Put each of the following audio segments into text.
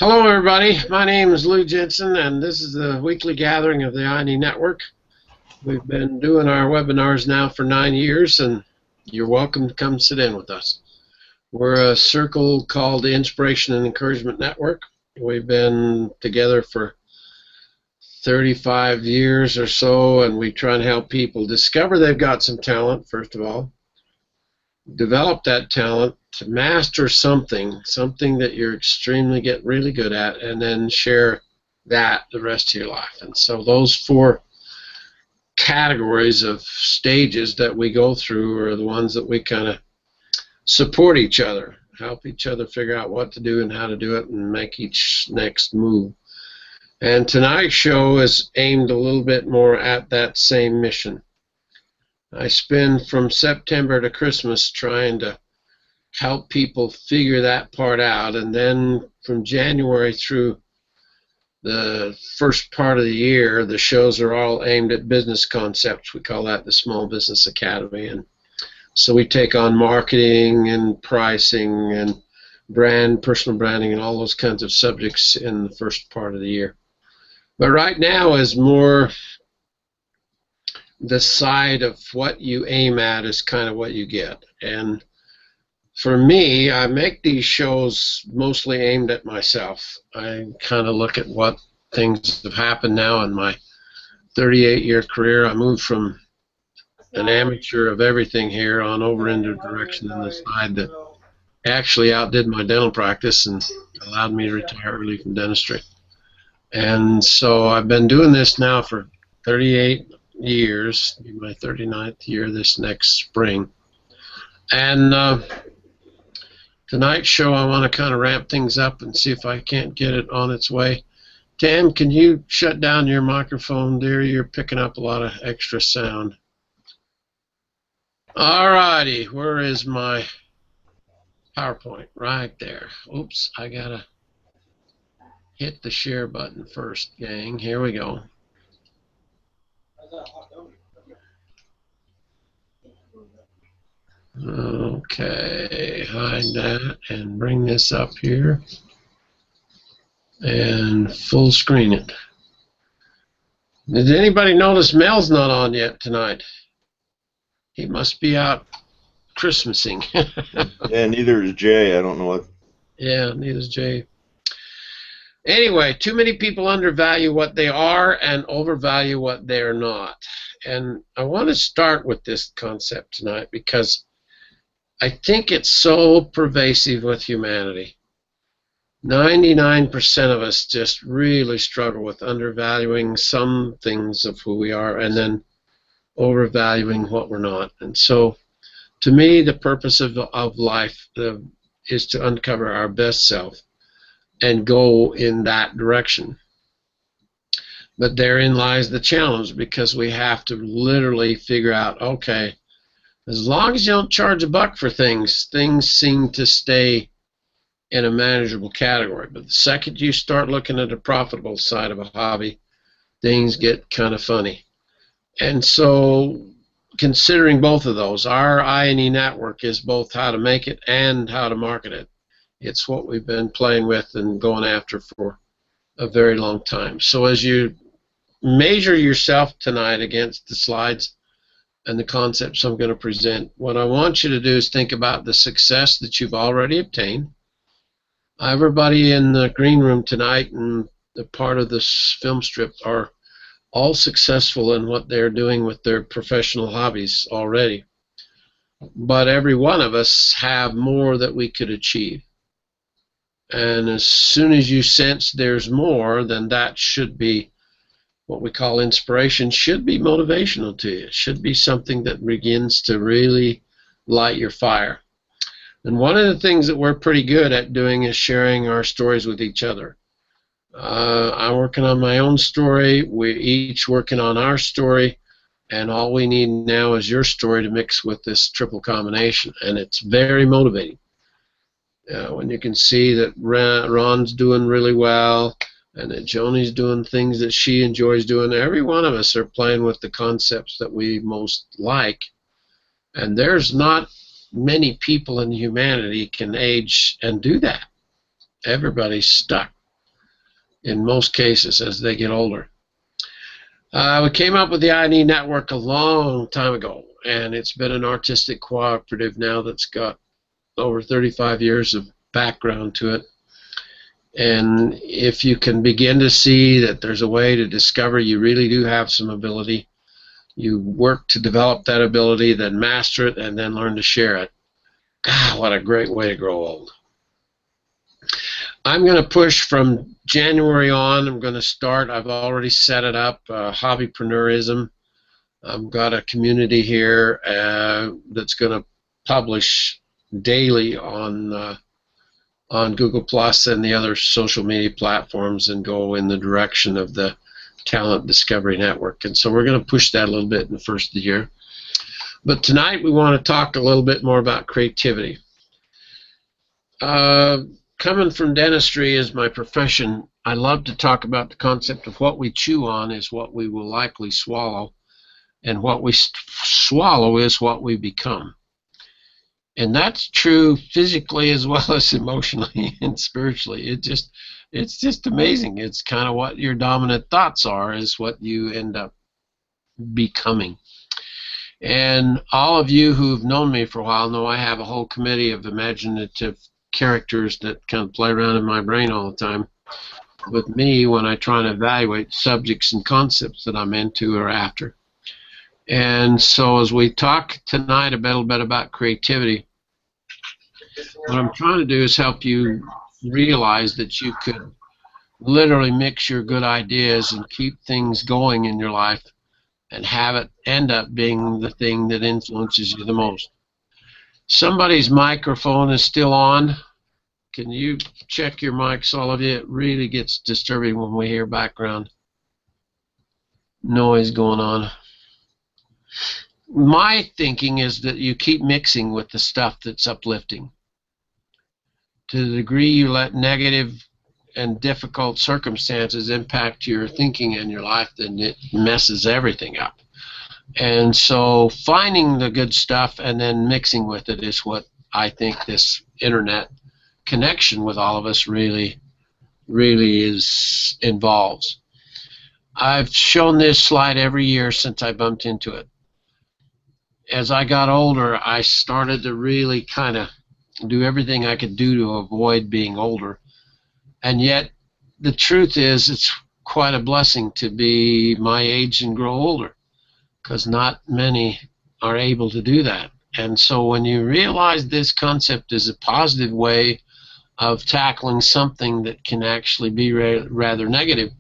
Hello, everybody. My name is Lou Jensen, and this is the weekly gathering of the INE Network. We've been doing our webinars now for 9 years, and you're welcome to come sit in with us. We're a circle called the Inspiration and Encouragement Network. We've been together for 35 years or so, and we try and help people discover they've got some talent, first of all, develop that talent, to master something that you're get really good at, and then share that the rest of your life. And so those four categories of stages that we go through are the ones that we kind of support each other, help each other figure out what to do and how to do it, and make each next move. And tonight's show is aimed a little bit more at that same mission. I spend from September to Christmas trying to help people figure that part out, and then from January through the first part of the year, the shows are all aimed at business concepts. We call that the Small Business Academy. And so we take on marketing and pricing and personal branding, and all those kinds of subjects in the first part of the year. But right now is more the side of what you aim at is kind of what you get. And for me, I make these shows mostly aimed at myself. I kind of look at what things have happened now in my 38-year career. I moved from an amateur of everything here on over into a direction in the side that actually outdid my dental practice and allowed me to retire early from dentistry. And so I've been doing this now for 38 years, my 39th year this next spring. And tonight's show, I want to kind of ramp things up and see if I can't get it on its way. Tam, can you shut down your microphone, dear? You're picking up a lot of extra sound. Alrighty, where is my PowerPoint? Right there. Oops, I gotta hit the share button first, gang. Here we go. Okay, hide that and bring this up here and full screen it. Did anybody notice Mel's not on yet tonight? He must be out Christmasing. Yeah, neither is Jay. I don't know what. Yeah, neither is Jay. Anyway, too many people undervalue what they are and overvalue what they're not. And I want to start with this concept tonight because I think it's so pervasive with humanity. 99% of us just really struggle with undervaluing some things of who we are and then overvaluing what we're not. And so, to me, the purpose of life is to uncover our best self and go in that direction. But therein lies the challenge, because we have to literally figure out, okay, as long as you don't charge a buck for things, things seem to stay in a manageable category. But the second you start looking at the profitable side of a hobby, things get kind of funny. And so, considering both of those, our INE network is both how to make it and how to market it. It's what we've been playing with and going after for a very long time. So as you measure yourself tonight against the slides and the concepts I'm going to present, what I want you to do is think about the success that you've already obtained. Everybody in the green room tonight and the part of this film strip are all successful in what they're doing with their professional hobbies already. But every one of us have more that we could achieve. And as soon as you sense there's more, then that should be what we call inspiration, should be motivational to you. It should be something that begins to really light your fire. And one of the things that we're pretty good at doing is sharing our stories with each other. I'm working on my own story. We're each working on our story. And all we need now is your story to mix with this triple combination. And it's very motivating. When you can see that Ron's doing really well and that Joni's doing things that she enjoys doing, every one of us are playing with the concepts that we most like. And there's not many people in humanity can age and do that. Everybody's stuck in most cases as they get older. We came up with the ID network a long time ago, and it's been an artistic cooperative now that's got over 35 years of background to it. And if you can begin to see that there's a way to discover you really do have some ability, you work to develop that ability, then master it, and then learn to share it. God, what a great way to grow old. I'm going to push from January on. I'm going to start. I've already set it up, Hobbypreneurism. I've got a community here that's going to publish daily on Google Plus and the other social media platforms and go in the direction of the Talent Discovery Network. And so we're going to push that a little bit in the first of the year. But tonight we want to talk a little bit more about creativity. Coming from dentistry as my profession, I love to talk about the concept of what we chew on is what we will likely swallow, and what we swallow is what we become. And that's true physically as well as emotionally and spiritually. It's just amazing. It's kind of what your dominant thoughts are is what you end up becoming. And all of you who've known me for a while know I have a whole committee of imaginative characters that kind of play around in my brain all the time with me when I try and evaluate subjects and concepts that I'm into or after. And so as we talk tonight a little bit about creativity, what I'm trying to do is help you realize that you could literally mix your good ideas and keep things going in your life and have it end up being the thing that influences you the most. Somebody's microphone is still on. Can you check your mics, all of you? It really gets disturbing when we hear background noise going on. My thinking is that you keep mixing with the stuff that's uplifting. To the degree you let negative and difficult circumstances impact your thinking and your life, then it messes everything up. And so finding the good stuff and then mixing with it is what I think this internet connection with all of us really involves. I've shown this slide every year since I bumped into it. As I got older, I started to really kind of do everything I could do to avoid being older. And yet, the truth is, it's quite a blessing to be my age and grow older, because not many are able to do that. And so when you realize this concept is a positive way of tackling something that can actually be rather negative,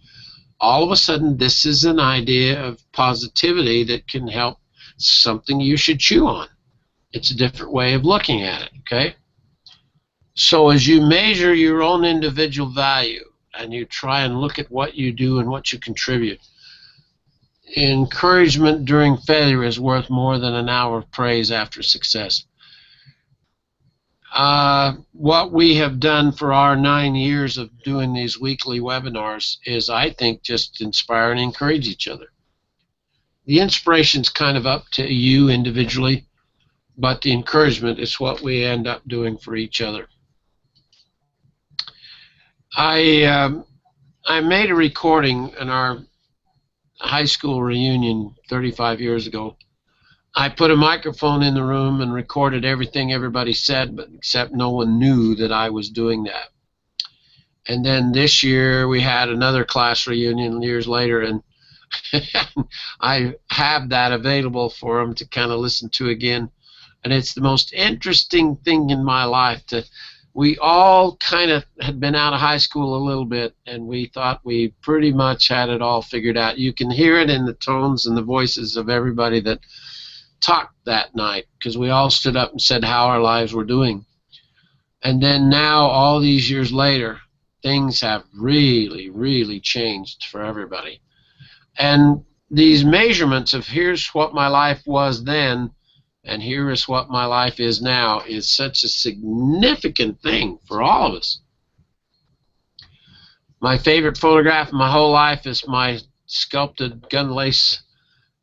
all of a sudden this is an idea of positivity that can help something you should chew on. It's a different way of looking at it, okay? So as you measure your own individual value and you try and look at what you do and what you contribute, encouragement during failure is worth more than an hour of praise after success. What we have done for our 9 years of doing these weekly webinars is, I think, just inspire and encourage each other. The inspiration's kind of up to you individually, but the encouragement is what we end up doing for each other. I made a recording in our high school reunion 35 years ago. I put a microphone in the room and recorded everything everybody said, but except no one knew that I was doing that. And then this year we had another class reunion years later, and I have that available for them to kind of listen to again. And it's the most interesting thing in my life. We all kind of had been out of high school a little bit, and we thought we pretty much had it all figured out. You can hear it in the tones and the voices of everybody that talked that night, because we all stood up and said how our lives were doing. And then now, all these years later, things have really changed for everybody. And these measurements of here's what my life was then and here is what my life is now is such a significant thing for all of us. My favorite photograph of my whole life is my sculpted gun lace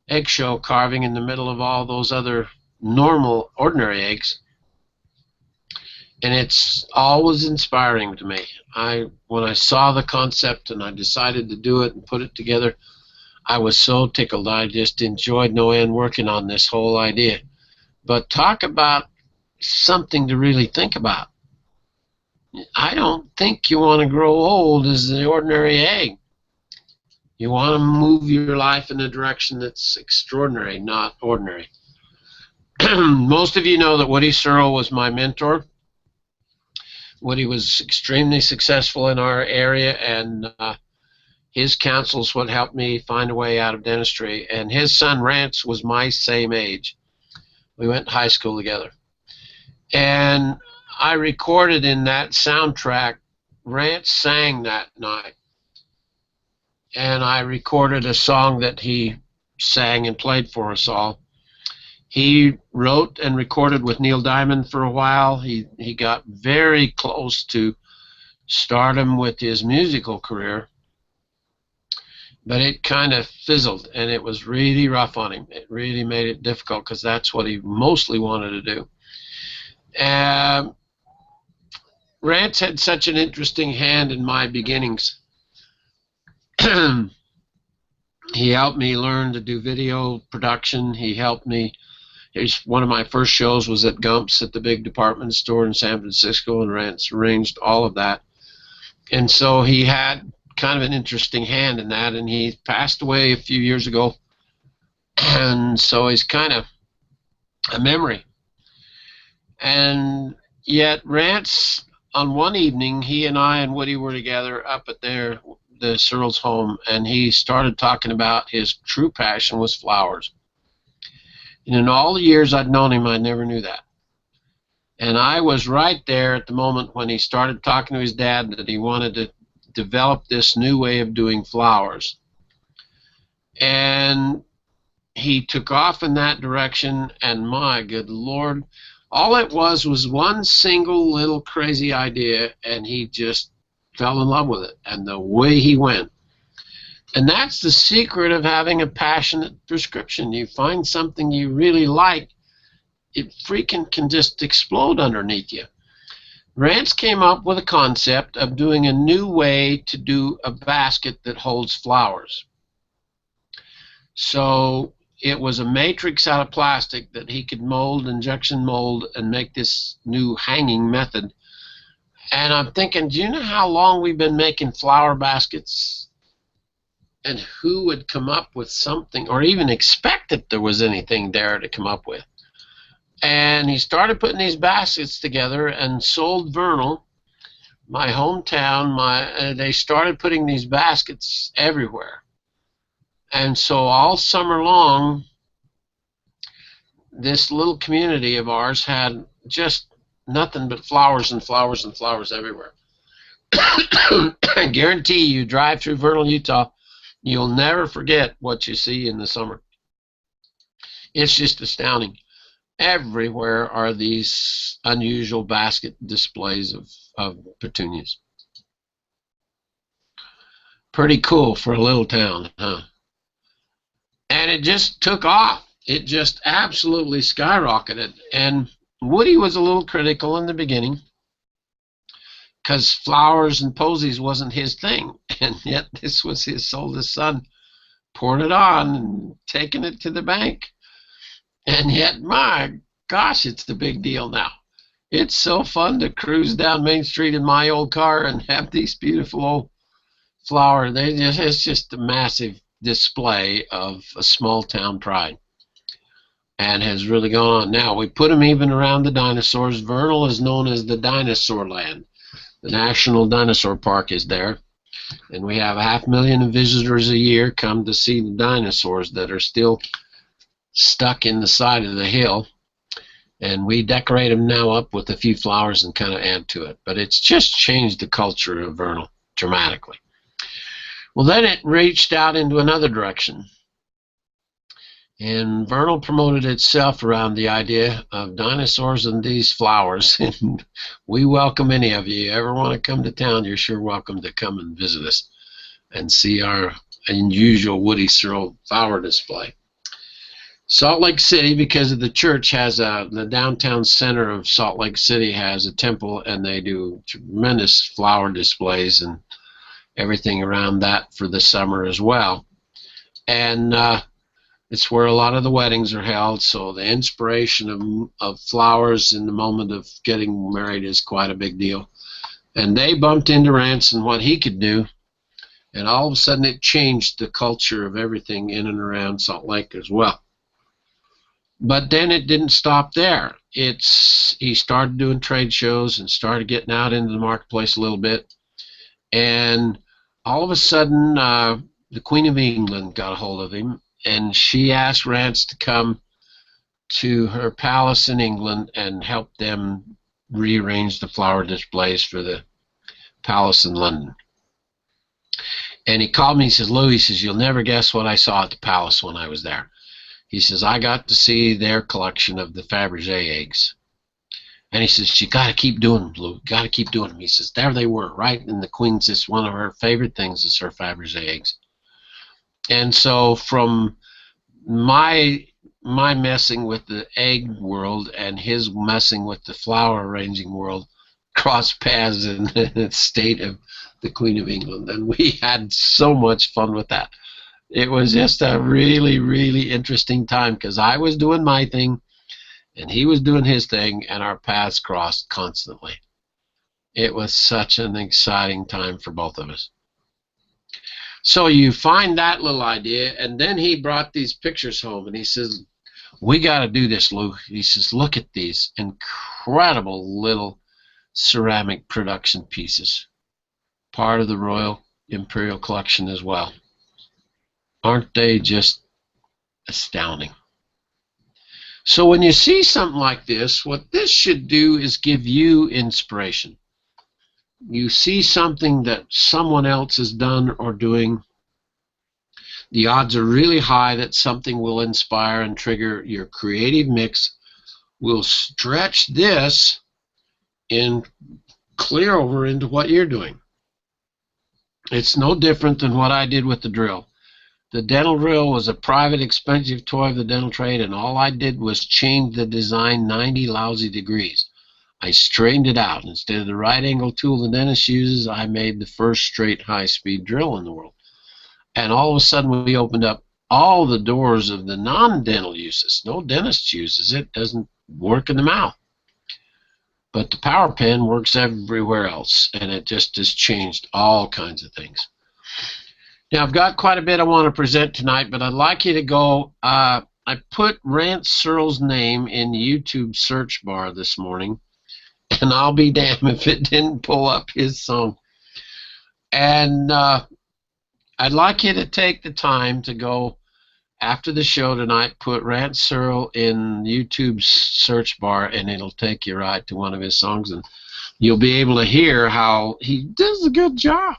eggshell carving in the middle of all those other normal, ordinary eggs. And it's always inspiring to me. When I saw the concept and I decided to do it and put it together, I was so tickled. I just enjoyed no end working on this whole idea. But talk about something to really think about. I don't think you want to grow old as the ordinary egg. You want to move your life in a direction that's extraordinary, not ordinary. Most of you know that Woody Searle was my mentor. Woody was extremely successful in our area, and his counsel is what helped me find a way out of dentistry. And his son Rance was my same age. We went to high school together. And I recorded in that soundtrack, Rance sang that night. And I recorded a song that he sang and played for us all. He wrote and recorded with Neil Diamond for a while. He got very close to stardom with his musical career, but it kind of fizzled, and it was really rough on him. It really made it difficult because that's what he mostly wanted to do. Rance had such an interesting hand in my beginnings. He helped me learn to do video production. He helped me. One of my first shows was at Gump's at the big department store in San Francisco, and Rance arranged all of that. And so he had kind of an interesting hand in that, and he passed away a few years ago. And so he's kind of a memory. And yet Rance, on one evening, he and I and Woody were together up at the Searles' home, and he started talking about his true passion was flowers. And in all the years I'd known him, I never knew that. And I was right there at the moment when he started talking to his dad that he wanted to develop this new way of doing flowers. And he took off in that direction, and my good Lord, all it was one single little crazy idea, and he just fell in love with it, and the way he went. And that's the secret of having a passionate prescription. You find something you really like, it freaking can just explode underneath you. Rance came up with a concept of doing a new way to do a basket that holds flowers. So it was a matrix out of plastic that he could mold, injection mold, and make this new hanging method. And I'm thinking, do you know how long we've been making flower baskets? And who would come up with something, or even expect that there was anything there to come up with? And he started putting these baskets together and sold Vernal, my hometown. They started putting these baskets everywhere. And so all summer long, this little community of ours had just nothing but flowers and flowers and flowers everywhere. I guarantee you, drive through Vernal, Utah, you'll never forget what you see in the summer. It's just astounding. Everywhere are these unusual basket displays of petunias. Pretty cool for a little town, huh? And it just took off. It just absolutely skyrocketed. And Woody was a little critical in the beginning because flowers and posies wasn't his thing. And yet this was his oldest son pouring it on and taking it to the bank. And yet, my gosh, it's the big deal now. It's so fun to cruise down Main Street in my old car and have these beautiful old flowers. It's just a massive display of a small town pride, and has really gone on. Now, we put them even around the dinosaurs. Vernal is known as the Dinosaur Land. The National Dinosaur Park is there, and we have 500,000 visitors a year come to see the dinosaurs that are still stuck in the side of the hill, and we decorate them now up with a few flowers and kind of add to it. But it's just changed the culture of Vernal dramatically. Well, then it reached out into another direction, and Vernal promoted itself around the idea of dinosaurs and these flowers. And we welcome any of you. Ever want to come to town, you're sure welcome to come and visit us and see our unusual Woody Searle flower display. Salt Lake City, because of the church, has the downtown center of Salt Lake City has a temple, and they do tremendous flower displays and everything around that for the summer as well. And it's where a lot of the weddings are held, so the inspiration of flowers in the moment of getting married is quite a big deal. And they bumped into Rance and what he could do, and all of a sudden it changed the culture of everything in and around Salt Lake as well. But then it didn't stop there. He started doing trade shows and started getting out into the marketplace a little bit. And all of a sudden, the Queen of England got a hold of him, and she asked Rance to come to her palace in England and help them rearrange the flower displays for the palace in London. And he called me, he says, "Lou," he says, "you'll never guess what I saw at the palace when I was there." He says, "I got to see their collection of the Fabergé eggs." And he says, "You got to keep doing them, Lou. Got to keep doing them." He says, there they were, right? And the Queen's just one of her favorite things is her Fabergé eggs. And so from my messing with the egg world and his messing with the flower arranging world crossed paths in the state of the Queen of England. And we had so much fun with that. It was just a really, really interesting time because I was doing my thing and he was doing his thing, and our paths crossed constantly. It was such an exciting time for both of us. So you find that little idea, and then he brought these pictures home, and he says, "We got to do this, Lou." He says, "Look at these incredible little ceramic production pieces, part of the Royal Imperial Collection as well. Aren't they just astounding?" So when you see something like this, what this should do is give you inspiration. You see something that someone else has done or doing, the odds are really high that something will inspire and trigger your creative mix, will stretch this and clear over into what you're doing. It's no different than what I did with the drill. The dental drill was a private, expensive toy of the dental trade, and all I did was change the design 90 lousy degrees. I straightened it out. Instead of the right angle tool the dentist uses, I made the first straight high-speed drill in the world. And all of a sudden, we opened up all the doors of the non-dental uses. No dentist uses it. Doesn't work in the mouth. But the power pen works everywhere else, and it just has changed all kinds of things. Now, I've got quite a bit I want to present tonight, but I'd like you to go, I put Rance Searle's name in the YouTube search bar this morning, and I'll be damned if it didn't pull up his song. And I'd like you to take the time to go, after the show tonight, put Rance Searle in YouTube's search bar, and it'll take you right to one of his songs, and you'll be able to hear how he does a good job.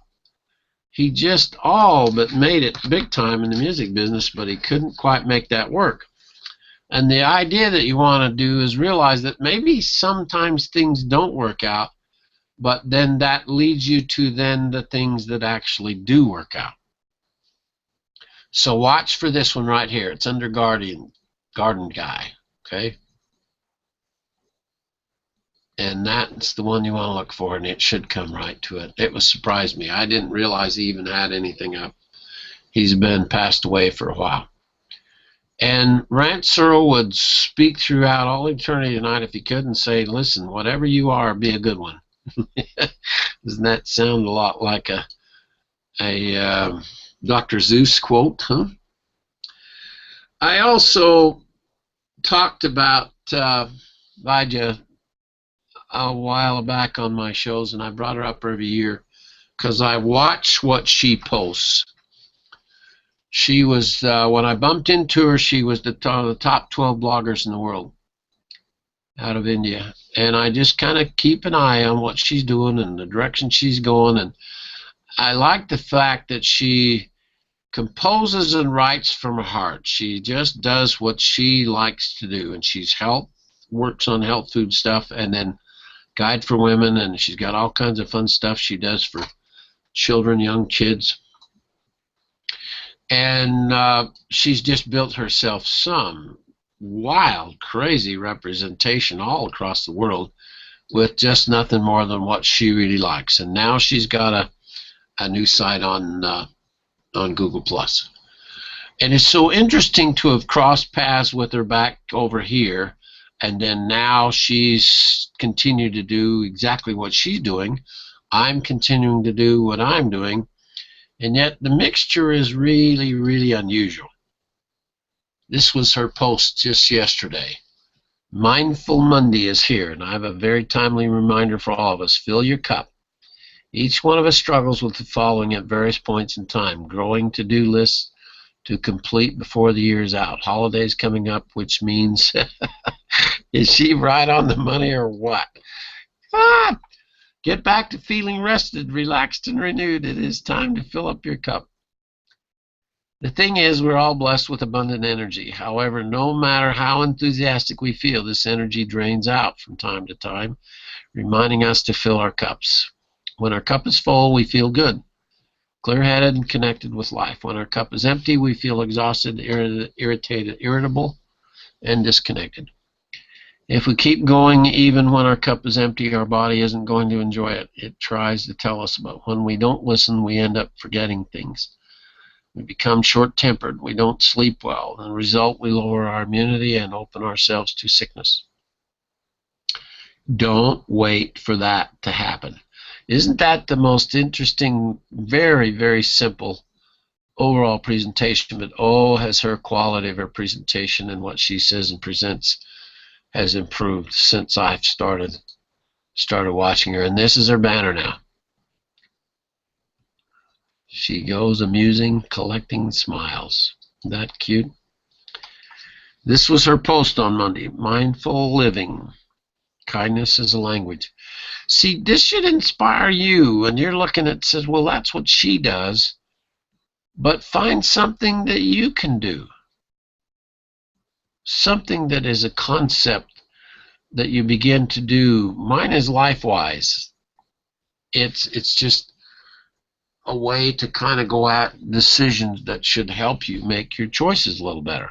He just all but made it big time in the music business, but he couldn't quite make that work. And the idea that you want to do is realize that maybe sometimes things don't work out, but then that leads you to then the things that actually do work out. So watch for this one right here. It's under Garden Guy, okay? And that's the one you want to look for, and it should come right to it. It was surprised me. I didn't realize he even had anything up. He's been passed away for a while. And Rance Searle would speak throughout all eternity tonight if he could and say, "Listen, whatever you are, be a good one." Doesn't that sound a lot like a Dr. Seuss quote, huh? I also talked about Vijay a while back on my shows, and I brought her up every year because I watch what she posts. She was, when I bumped into her, she was the top 12 bloggers in the world out of India. And I just kind of keep an eye on what she's doing and the direction she's going. And I like the fact that she composes and writes from her heart. She just does what she likes to do. And she's works on health food stuff, and then Guide for Women, and she's got all kinds of fun stuff she does for children, young kids. And she's just built herself some wild, crazy representation all across the world with just nothing more than what she really likes. And now she's got a new site on Google Plus. And it's so interesting to have crossed paths with her back over here, and then now she's continued to do exactly what she's doing. I'm continuing to do what I'm doing, and yet the mixture is really, really unusual. This was her post just yesterday. Mindful Monday is here, and I have a very timely reminder for all of us. Fill your cup. Each one of us struggles with the following at various points in time: growing to-do lists to complete before the year is out, holidays coming up, which means, is she right on the money or what? Get back to feeling rested, relaxed, and renewed. It is time to fill up your cup. The thing is, we're all blessed with abundant energy. However, no matter how enthusiastic we feel, this energy drains out from time to time, reminding us to fill our cups. When our cup is full, we feel good, clear-headed, and connected with life. When our cup is empty, we feel exhausted, irritated, irritable, and disconnected. If we keep going even when our cup is empty, our body isn't going to enjoy it. It tries to tell us, but when we don't listen, we end up forgetting things. We become short-tempered. We don't sleep well. As a result, we lower our immunity and open ourselves to sickness. Don't wait for that to happen. Isn't that the most interesting, very, very simple overall presentation? But oh, has her quality of her presentation and what she says and presents has improved since I've started watching her. And this is her banner now. She goes amusing, collecting smiles. Isn't that cute? This was her post on Monday. Mindful living. Kindness is a language. See, this should inspire you, and you're looking at, says, well, that's what she does, but find something that you can do. Something that is a concept that you begin to do. Mine is LifeWise. It's just a way to kind of go at decisions that should help you make your choices a little better.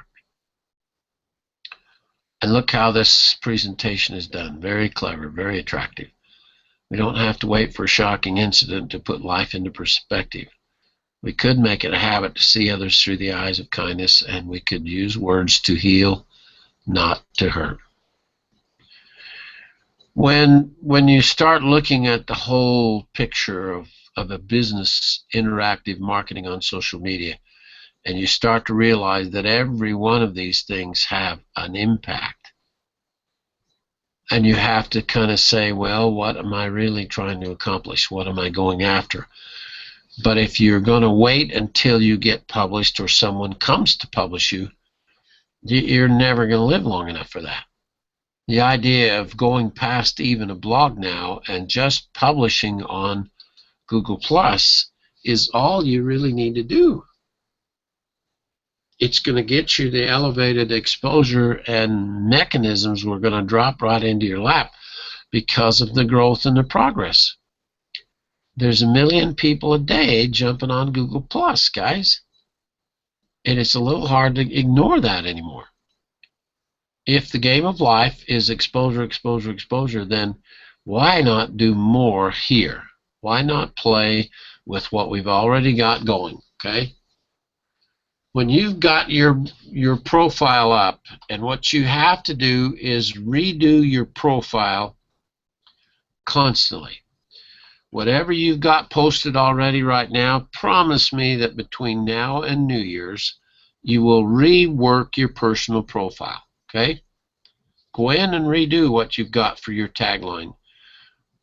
And look how this presentation is done. Very clever, very attractive. We don't have to wait for a shocking incident to put life into perspective. We could make it a habit to see others through the eyes of kindness, and we could use words to heal, not to hurt. When you start looking at the whole picture of a business interactive marketing on social media, and you start to realize that every one of these things have an impact, and you have to kind of say, well, what am I really trying to accomplish? What am I going after? But if you're going to wait until you get published or someone comes to publish you, you're never going to live long enough for that. The idea of going past even a blog now and just publishing on Google Plus is all you really need to do. It's going to get you the elevated exposure, and mechanisms were going to drop right into your lap because of the growth and the progress. There's 1 million people a day jumping on Google Plus, guys. And it's a little hard to ignore that anymore. If the game of life is exposure, exposure, exposure, then why not do more here? Why not play with what we've already got going, okay? When you've got your profile up, and what you have to do is redo your profile constantly. Whatever you've got posted already right now, promise me that between now and New Year's, you will rework your personal profile, okay? Go in and redo what you've got for your tagline.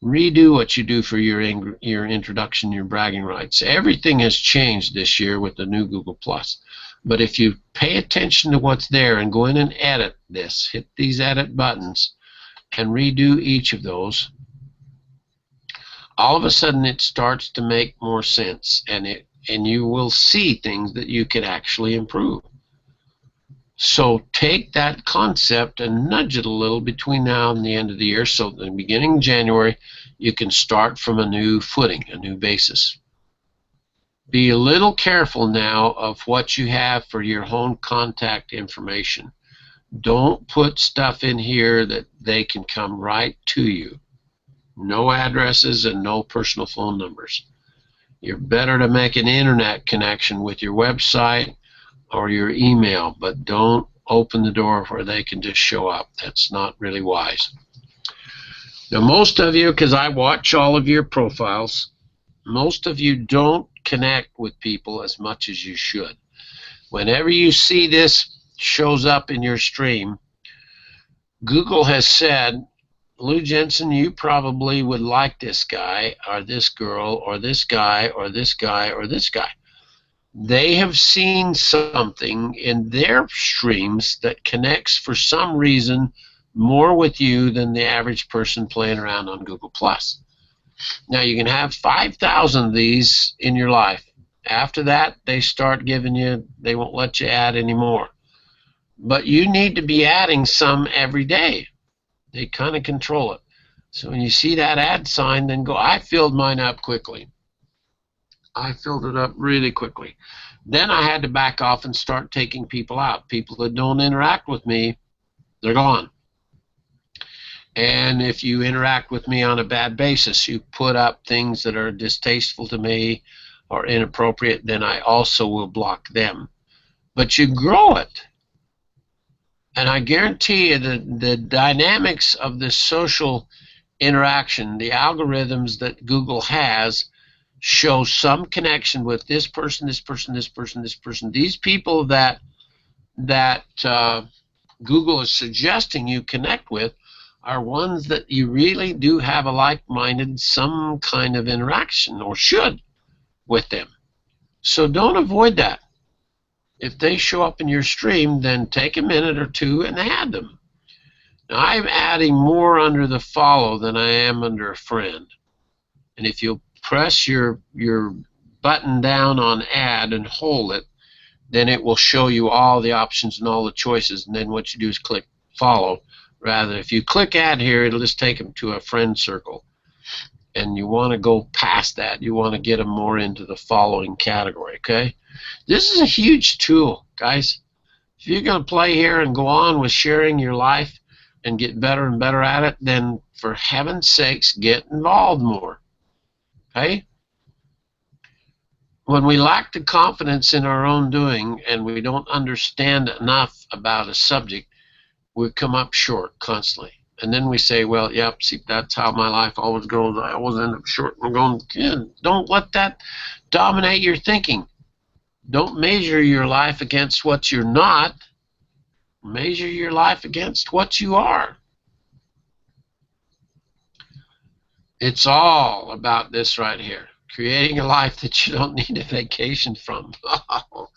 Redo what you do for your introduction, your bragging rights. Everything has changed this year with the new Google Plus. But if you pay attention to what's there and go in and edit this, hit these edit buttons, and redo each of those, all of a sudden it starts to make more sense, and you will see things that you could actually improve. So take that concept and nudge it a little between now and the end of the year, so at the beginning of January you can start from a new footing, a new basis. Be a little careful now of what you have for your home contact information. Don't put stuff in here that they can come right to you. No addresses and no personal phone numbers. You're better to make an internet connection with your website or your email, but don't open the door where they can just show up. That's not really wise. Now, most of you, because I watch all of your profiles, most of you don't connect with people as much as you should. Whenever you see this shows up in your stream, Google has said, Lou Jensen, you probably would like this guy or this girl or this guy or this guy or this guy. They have seen something in their streams that connects for some reason more with you than the average person playing around on Google+. Now, you can have 5,000 of these in your life. After that, they start giving you, they won't let you add anymore. But you need to be adding some every day. They kind of control it. So when you see that add sign, then go, I filled mine up quickly. I filled it up really quickly. Then I had to back off and start taking people out. People that don't interact with me, they're gone. And if you interact with me on a bad basis, you put up things that are distasteful to me or inappropriate, then I also will block them. But you grow it. And I guarantee you that the dynamics of this social interaction, the algorithms that Google has, show some connection with this person, this person, this person, this person. These people that Google is suggesting you connect with are ones that you really do have a like-minded, some kind of interaction, or should, with them. So don't avoid that. If they show up in your stream, then take a minute or two and add them. Now, I'm adding more under the follow than I am under a friend. And if you'll press your button down on add and hold it, then it will show you all the options and all the choices. And then what you do is click follow. Rather, if you click add here, it'll just take them to a friend circle. And you want to go past that. You want to get them more into the following category, okay? This is a huge tool, guys. If you're going to play here and go on with sharing your life and get better and better at it, then for heaven's sakes, get involved more, okay? When we lack the confidence in our own doing and we don't understand enough about a subject, we come up short constantly. And then we say, well, yep, see, that's how my life always goes. I always end up short. I'm going, yeah, don't let that dominate your thinking. Don't measure your life against what you're not. Measure your life against what you are. It's all about this right here. Creating a life that you don't need a vacation from. Oh,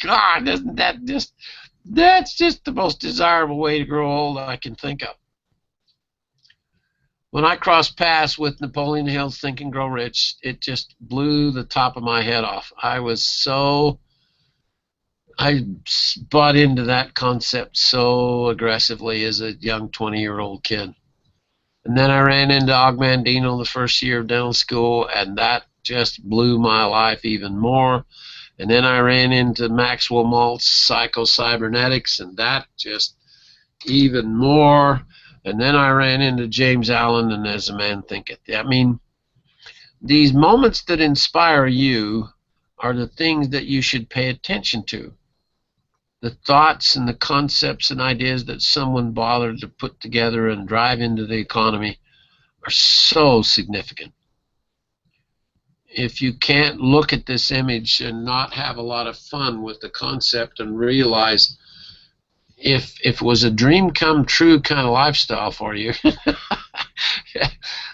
God, isn't that just, that's just the most desirable way to grow old I can think of. When I crossed paths with Napoleon Hill's Think and Grow Rich, it just blew the top of my head off. I bought into that concept so aggressively as a young 20-year-old kid. And then I ran into Og Mandino the first year of dental school, and that just blew my life even more. And then I ran into Maxwell Maltz Psycho-Cybernetics, and that just even more. And then I ran into James Allen and As a Man Thinketh. I mean, these moments that inspire you are the things that you should pay attention to. The thoughts and the concepts and ideas that someone bothered to put together and drive into the economy are so significant. If you can't look at this image and not have a lot of fun with the concept and realize if it was a dream come true kind of lifestyle for you,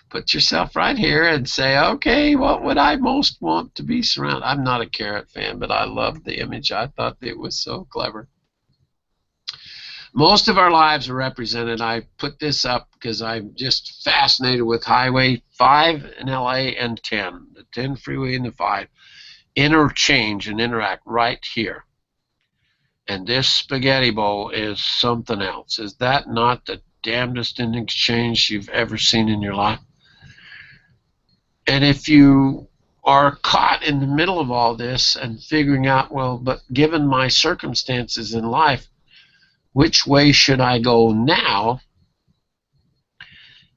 put yourself right here and say, okay, what would I most want to be surrounded? I'm not a Carrot fan, but I loved the image. I thought it was so clever. Most of our lives are represented. I put this up because I'm just fascinated with Highway 5 in LA and 10. The 10 freeway and the 5 interchange and interact right here. And this spaghetti bowl is something else. Is that not the damnedest interchange you've ever seen in your life? And if you are caught in the middle of all this and figuring out, well, but given my circumstances in life, which way should I go now?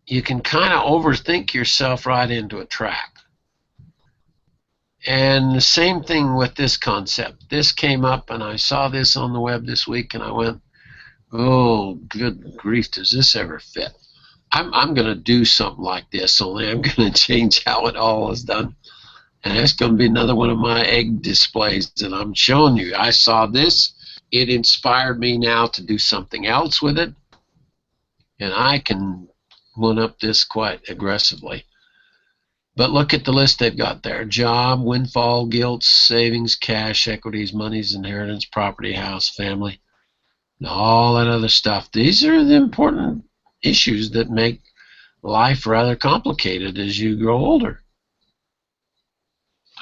You can kind of overthink yourself right into a trap. And the same thing with this concept. This came up, and I saw this on the web this week, and I went, oh, good grief, does this ever fit? I'm going to do something like this, only I'm going to change how it all is done. And that's going to be another one of my egg displays that I'm showing you. I saw this. It inspired me now to do something else with it. And I can one-up this quite aggressively. But look at the list they've got there. Job, windfall, guilt, savings, cash, equities, monies, inheritance, property, house, family, and all that other stuff. These are the important issues that make life rather complicated as you grow older.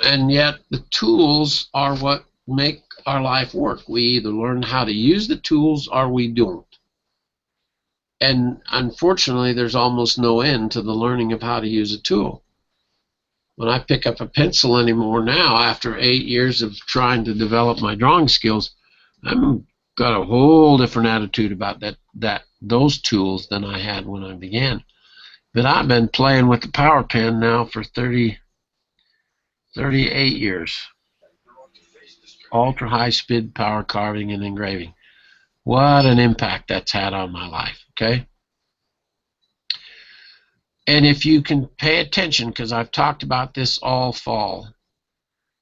And yet the tools are what make our life work. We either learn how to use the tools or we don't. And unfortunately, there's almost no end to the learning of how to use a tool. When I pick up a pencil anymore now, after 8 years of trying to develop my drawing skills, I've got a whole different attitude about those tools than I had when I began. But I've been playing with the power pen now for 38 years. Ultra high speed power carving and engraving. What an impact that's had on my life, okay? And if you can pay attention, because I've talked about this all fall,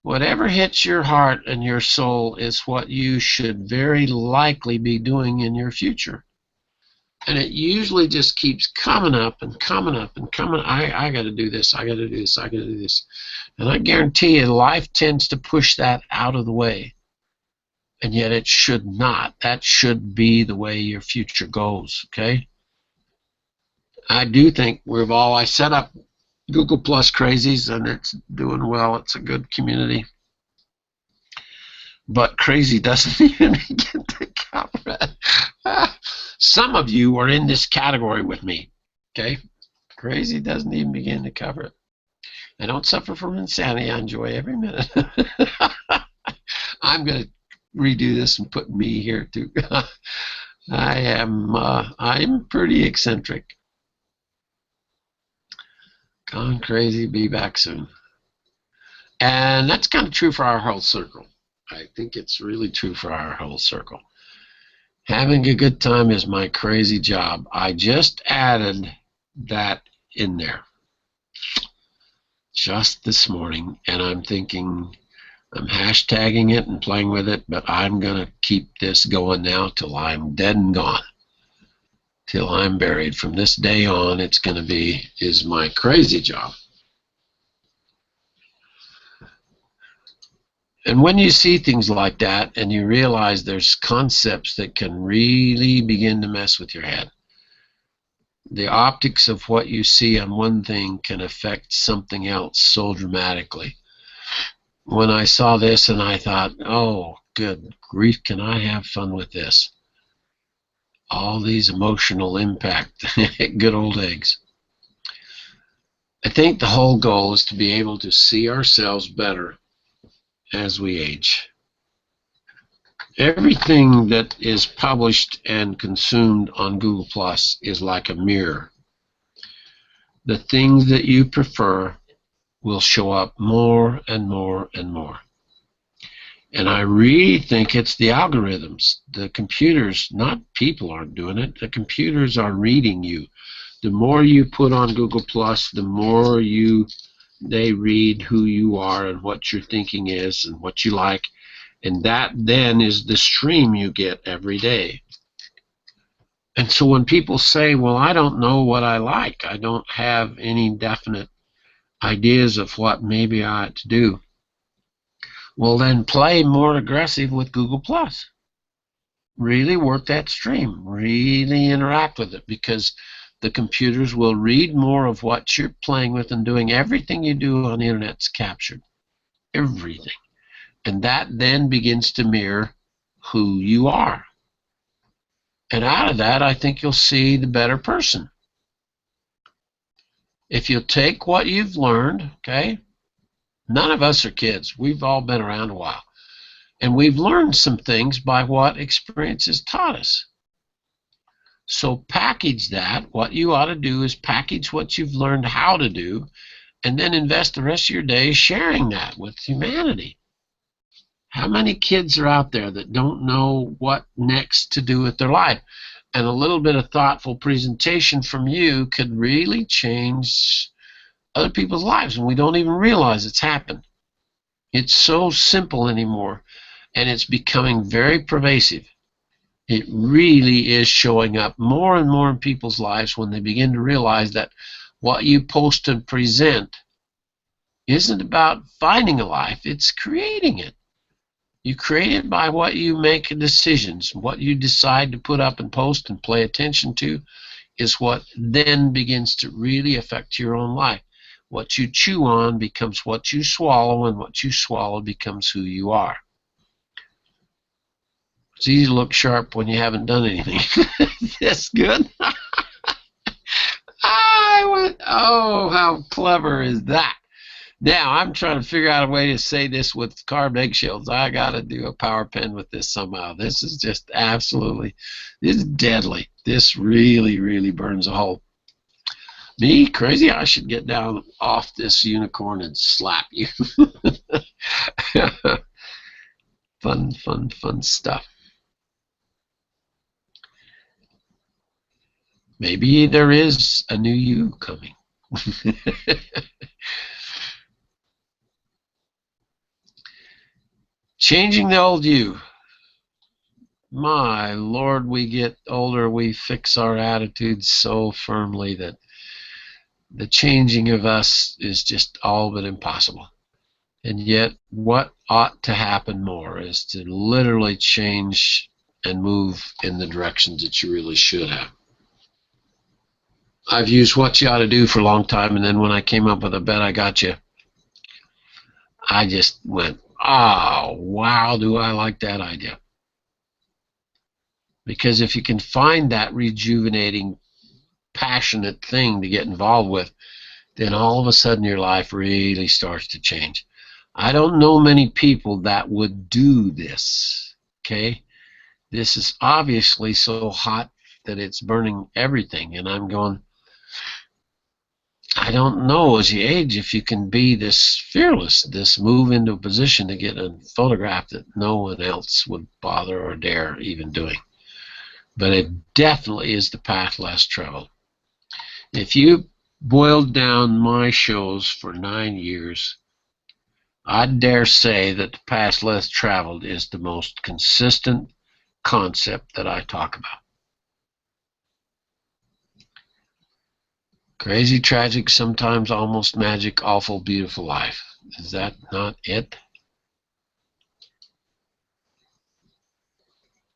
whatever hits your heart and your soul is what you should very likely be doing in your future. And it usually just keeps coming up and coming up and coming. I got to do this, I got to do this, I got to do this. And I guarantee you, life tends to push that out of the way. And yet it should not. That should be the way your future goes, okay? I do think I set up Google Plus Crazies, and it's doing well. It's a good community. But crazy doesn't even begin to cover it. Some of you are in this category with me, okay? Crazy doesn't even begin to cover it. I don't suffer from insanity. I enjoy every minute. I'm going to redo this and put me here too. I'm pretty eccentric. Gone crazy, be back soon. And that's kind of true for our whole circle. I think it's really true for our whole circle. Having a good time is my crazy job. I just added that in there just this morning, and I'm thinking, I'm hashtagging it and playing with it, but I'm going to keep this going now till I'm dead and gone. Till I'm buried. From this day on, it's going to be, is my crazy job. And when you see things like that and you realize there's concepts that can really begin to mess with your head, the optics of what you see on one thing can affect something else so dramatically. When I saw this and I thought, oh, good grief, can I have fun with this? All these emotional impact, good old eggs. I think the whole goal is to be able to see ourselves better as we age. Everything that is published and consumed on Google Plus is like a mirror. The things that you prefer will show up more and more and more. And I really think it's the algorithms. The computers, not people aren't doing it, the computers are reading you. The more you put on Google Plus, the more they read who you are and what your thinking is and what you like. And that then is the stream you get every day. And so when people say, well, I don't know what I like, I don't have any definite ideas of what maybe I ought to do, well, then play more aggressive with Google Plus. Really work that stream. Really interact with it, because the computers will read more of what you're playing with and doing. Everything you do on the internet's captured. Everything. And that then begins to mirror who you are. And out of that, I think you'll see the better person. If you'll take what you've learned, okay, None of us are kids. We've all been around a while. And we've learned some things by what experience has taught us. So package that. What you ought to do is package what you've learned how to do, and then invest the rest of your day sharing that with humanity. How many kids are out there that don't know what next to do with their life? And a little bit of thoughtful presentation from you could really change other people's lives, and we don't even realize it's happened. It's so simple anymore, and it's becoming very pervasive. It really is showing up more and more in people's lives when they begin to realize that what you post and present isn't about finding a life, it's creating it. You create it by what you make decisions. What you decide to put up and post and pay attention to is what then begins to really affect your own life. What you chew on becomes what you swallow, and what you swallow becomes who you are. It's easy to look sharp when you haven't done anything. That's good. I went, oh, how clever is that? Now, I'm trying to figure out a way to say this with carved eggshells. I got to do a power pen with this somehow. This is just absolutely, this is deadly. This really, really burns a hole. Me, crazy? I should get down off this unicorn and slap you. Fun, fun, fun stuff. Maybe there is a new you coming. Changing the old you. My Lord, we get older, we fix our attitudes so firmly that the changing of us is just all but impossible. And yet, what ought to happen more is to literally change and move in the directions that you really should have. I've used what you ought to do for a long time, and then when I came up with a bet I got you, I just went, oh, wow, do I like that idea. Because if you can find that rejuvenating, passionate thing to get involved with, then all of a sudden your life really starts to change. I don't know many people that would do this, okay? This is obviously so hot that it's burning everything, and I'm going, I don't know as you age if you can be this fearless, this move into a position to get a photograph that no one else would bother or dare even doing. But it definitely is the path less traveled. If you boiled down my shows for 9 years, I dare say that the path less traveled is the most consistent concept that I talk about. Crazy, tragic, sometimes almost magic, awful, beautiful life. Is that not it?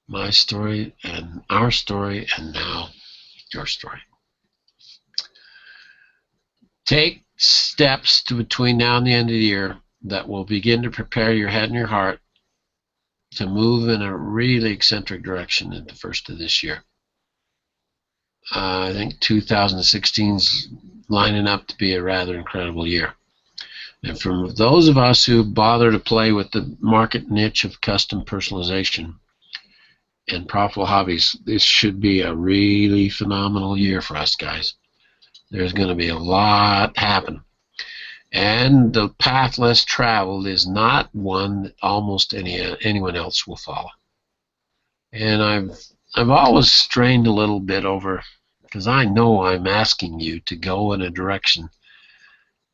My story and our story, and now your story. Take steps to between now and the end of the year that will begin to prepare your head and your heart to move in a really eccentric direction at the first of this year. I think 2016 is lining up to be a rather incredible year. And for those of us who bother to play with the market niche of custom personalization and profitable hobbies, this should be a really phenomenal year for us guys. There's going to be a lot happen. And the path less traveled is not one that almost anyone else will follow. And I've always strained a little bit over, because I know I'm asking you to go in a direction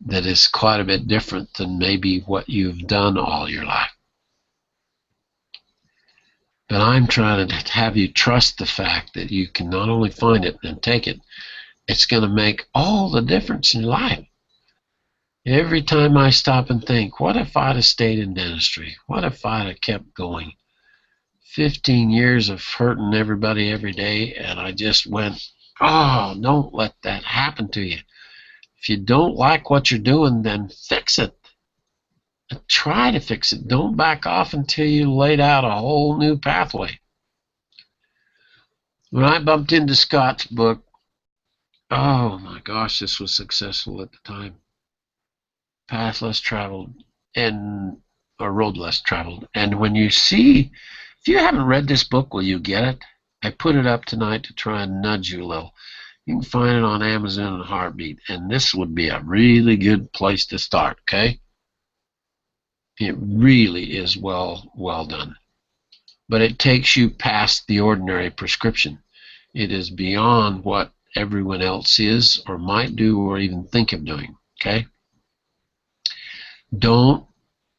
that is quite a bit different than maybe what you've done all your life. But I'm trying to have you trust the fact that you can not only find it and take it, it's going to make all the difference in your life. Every time I stop and think, what if I'd have stayed in dentistry? What if I'd have kept going? 15 years of hurting everybody every day, and I just went, oh, don't let that happen to you. If you don't like what you're doing, then fix it. Try to fix it. Don't back off until you laid out a whole new pathway. When I bumped into Scott's book, oh my gosh, this was successful at the time. Path Less Traveled. and or road less traveled. And when you see, if you haven't read this book, will you get it? I put it up tonight to try and nudge you a little. You can find it on Amazon and Heartbeat, and this would be a really good place to start, okay? It really is well done. But it takes you past the ordinary prescription. It is beyond what everyone else is or might do or even think of doing, okay? Don't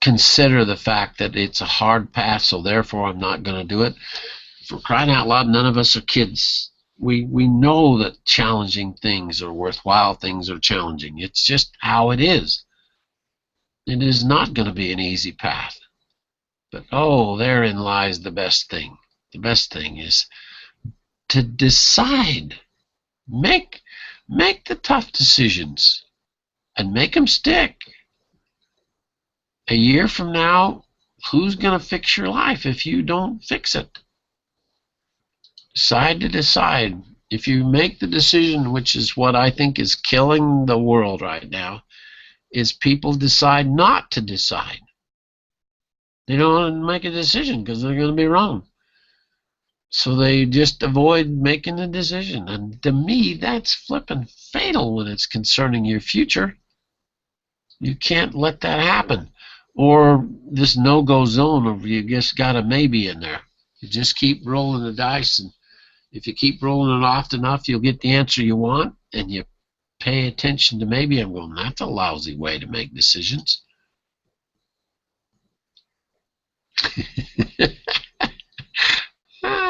consider the fact that it's a hard path, so therefore I'm not going to do it. For crying out loud, none of us are kids. We know that challenging things or worthwhile things are challenging. It's just how it is. It is not going to be an easy path. But oh, therein lies the best thing. The best thing is to decide. Make the tough decisions and make them stick. A year from now, who's going to fix your life if you don't fix it? Decide. If you make the decision, which is what I think is killing the world right now, is people decide not to decide. They don't want to make a decision because they're going to be wrong. So they just avoid making a decision. And to me, that's flipping fatal when it's concerning your future. You can't let that happen. Or this no-go zone of you just got a maybe in there. You just keep rolling the dice, and if you keep rolling it often enough, you'll get the answer you want, and you pay attention to maybe. I'm going, that's a lousy way to make decisions.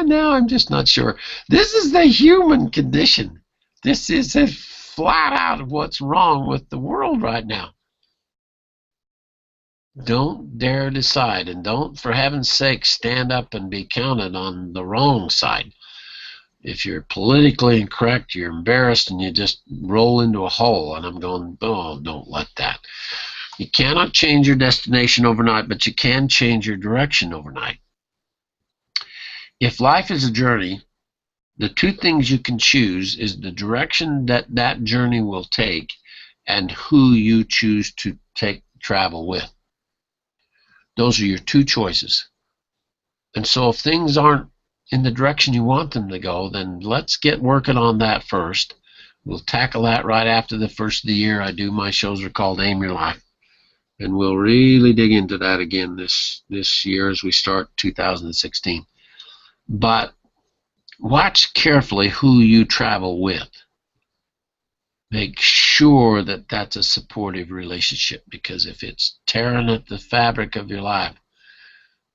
Now I'm just not sure. This is the human condition. This is a flat out of what's wrong with the world right now. Don't dare decide, and don't, for heaven's sake, stand up and be counted on the wrong side. If you're politically incorrect, you're embarrassed, and you just roll into a hole. And I'm going, oh, don't let that. You cannot change your destination overnight, but you can change your direction overnight. If life is a journey, the two things you can choose is the direction that journey will take and who you choose to travel with. Those are your two choices. And so if things aren't in the direction you want them to go, then let's get working on that first. We'll tackle that right after the first of the year. I do my shows are called Aim Your Life. And we'll really dig into that again this year as we start 2016. But watch carefully who you travel with. Make sure that that's a supportive relationship, because if it's tearing at the fabric of your life,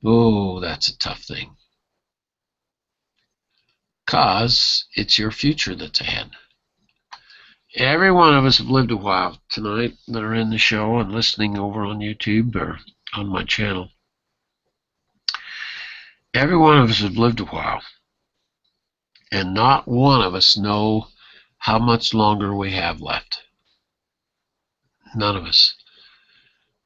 oh, that's a tough thing. Because it's your future that's ahead. Every one of us have lived a while tonight that are in the show and listening over on YouTube or on my channel. Every one of us have lived a while, and not one of us know how much longer we have left. None of us.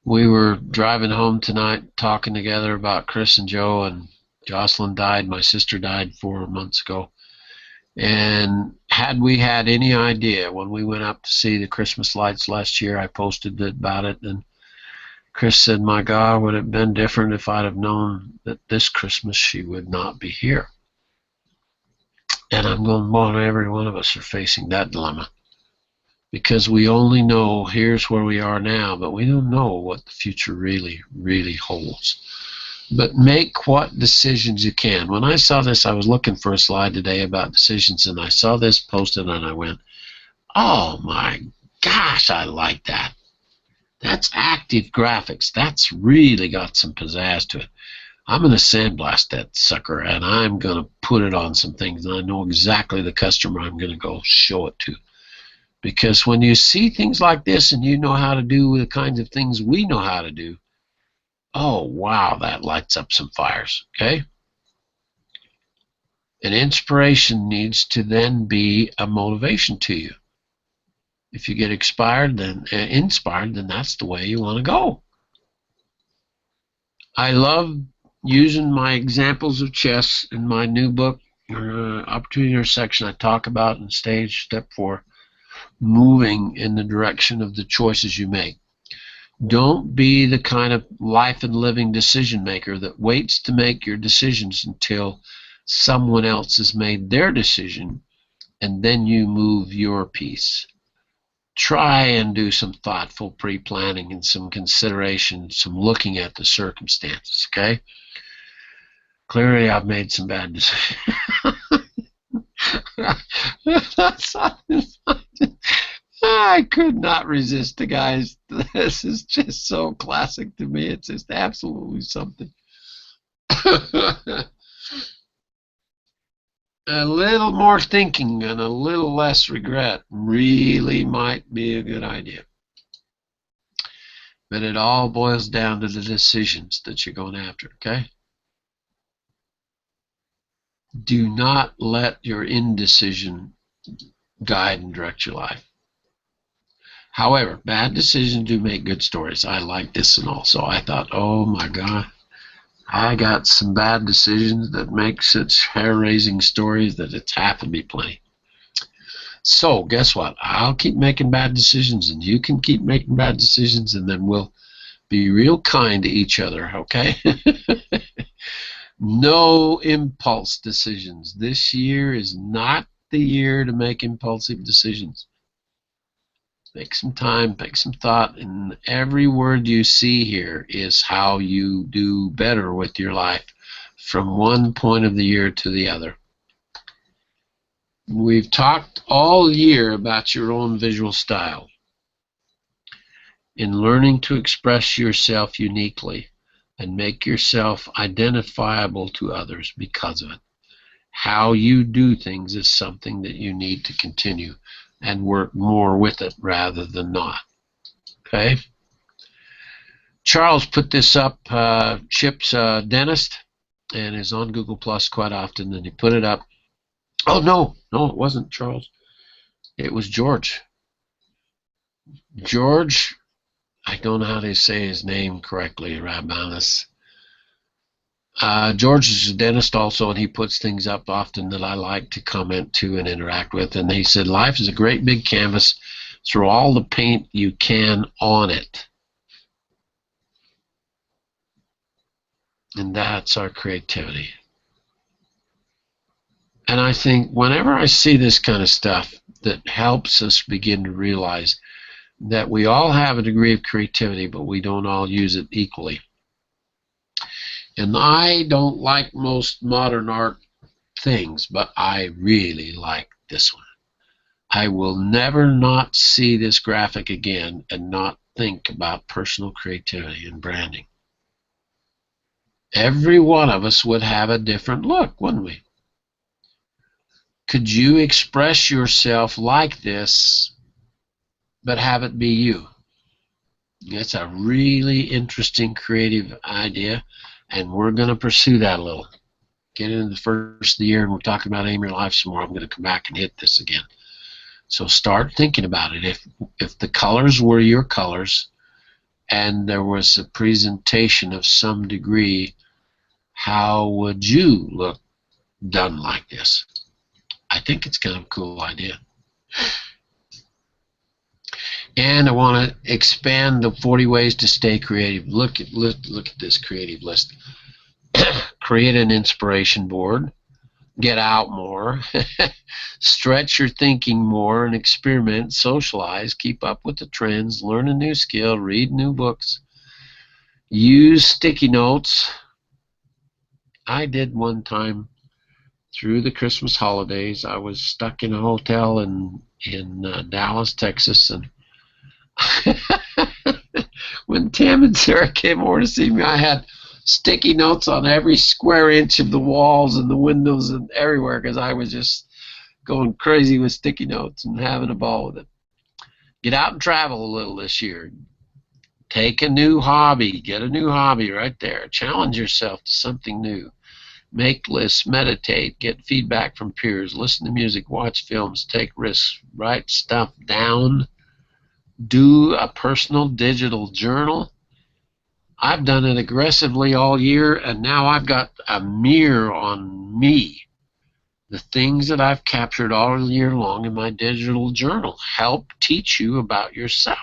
We were driving home tonight talking together about Chris and Joe, and Jocelyn died. My sister died 4 months ago. And had we had any idea when we went up to see the Christmas lights last year, I posted about it, and Chris said, my God, would it have been different if I'd have known that this Christmas she would not be here. And I'm going, well, every one of us are facing that dilemma. Because we only know here's where we are now, but we don't know what the future really, really holds. But make what decisions you can. When I saw this, I was looking for a slide today about decisions, and I saw this posted, and I went, oh my gosh, I like that. That's active graphics. That's really got some pizzazz to it. I'm going to sandblast that sucker, and I'm going to put it on some things, and I know exactly the customer I'm going to go show it to. Because when you see things like this and you know how to do the kinds of things we know how to do, oh, wow, that lights up some fires, okay? And inspiration needs to then be a motivation to you. If you get inspired, then that's the way you want to go. I love using my examples of chess in my new book, Opportunity Intersection. I talk about in stage step 4, moving in the direction of the choices you make. Don't be the kind of life and living decision maker that waits to make your decisions until someone else has made their decision and then you move your piece. Try and do some thoughtful pre-planning and some consideration, some looking at the circumstances, okay? Clearly, I've made some bad decisions. I could not resist the guys. This is just so classic to me. It's just absolutely something. A little more thinking and a little less regret really might be a good idea. But it all boils down to the decisions that you're going after, okay? Do not let your indecision guide and direct your life. However, bad decisions do make good stories. I like this and all. So I thought, oh my God, I got some bad decisions that make such hair-raising stories that it's happened to me plenty. So guess what? I'll keep making bad decisions and you can keep making bad decisions, and then we'll be real kind to each other, okay? No impulse decisions. This year is not the year to make impulsive decisions. Make some time, take some thought, and every word you see here is how you do better with your life from one point of the year to the other. We've talked all year about your own visual style. In learning to express yourself uniquely and make yourself identifiable to others because of it. How you do things is something that you need to continue and work more with it rather than not. Okay? Charles put this up, Chip's dentist, and is on Google Plus quite often, and he put it up. Oh, no, it wasn't Charles. It was George. George, I don't know how to say his name correctly, Rabanis. George is a dentist also, and he puts things up often that I like to comment to and interact with. And he said, life is a great big canvas. Throw all the paint you can on it. And that's our creativity. And I think whenever I see this kind of stuff, that helps us begin to realize that we all have a degree of creativity, but we don't all use it equally. And I don't like most modern art things, but I really like this one. I will never not see this graphic again and not think about personal creativity and branding. Every one of us would have a different look, wouldn't we? Could you express yourself like this, but have it be you? It's a really interesting creative idea, and we're going to pursue that a little. Get into the first of the year, and we're talking about Aim Your Life some more. I'm going to come back and hit this again. So start thinking about it. If the colors were your colors, and there was a presentation of some degree, how would you look done like this? I think it's kind of a cool idea. And I want to expand the 40 ways to stay creative. Look at this creative list. Create an inspiration board. Get out more. Stretch your thinking more and experiment. Socialize. Keep up with the trends. Learn a new skill. Read new books. Use sticky notes. I did one time through the Christmas holidays. I was stuck in a hotel in Dallas, Texas, and when Tim and Sarah came over to see me, I had sticky notes on every square inch of the walls and the windows and everywhere because I was just going crazy with sticky notes and having a ball with it. Get out and travel a little this year. Take a new hobby. Get a new hobby right there. Challenge yourself to something new. Make lists, meditate, get feedback from peers, listen to music, watch films, take risks, write stuff down, do a personal digital journal. I've done it aggressively all year, and now I've got a mirror on me. The things that I've captured all year long in my digital journal help teach you about yourself.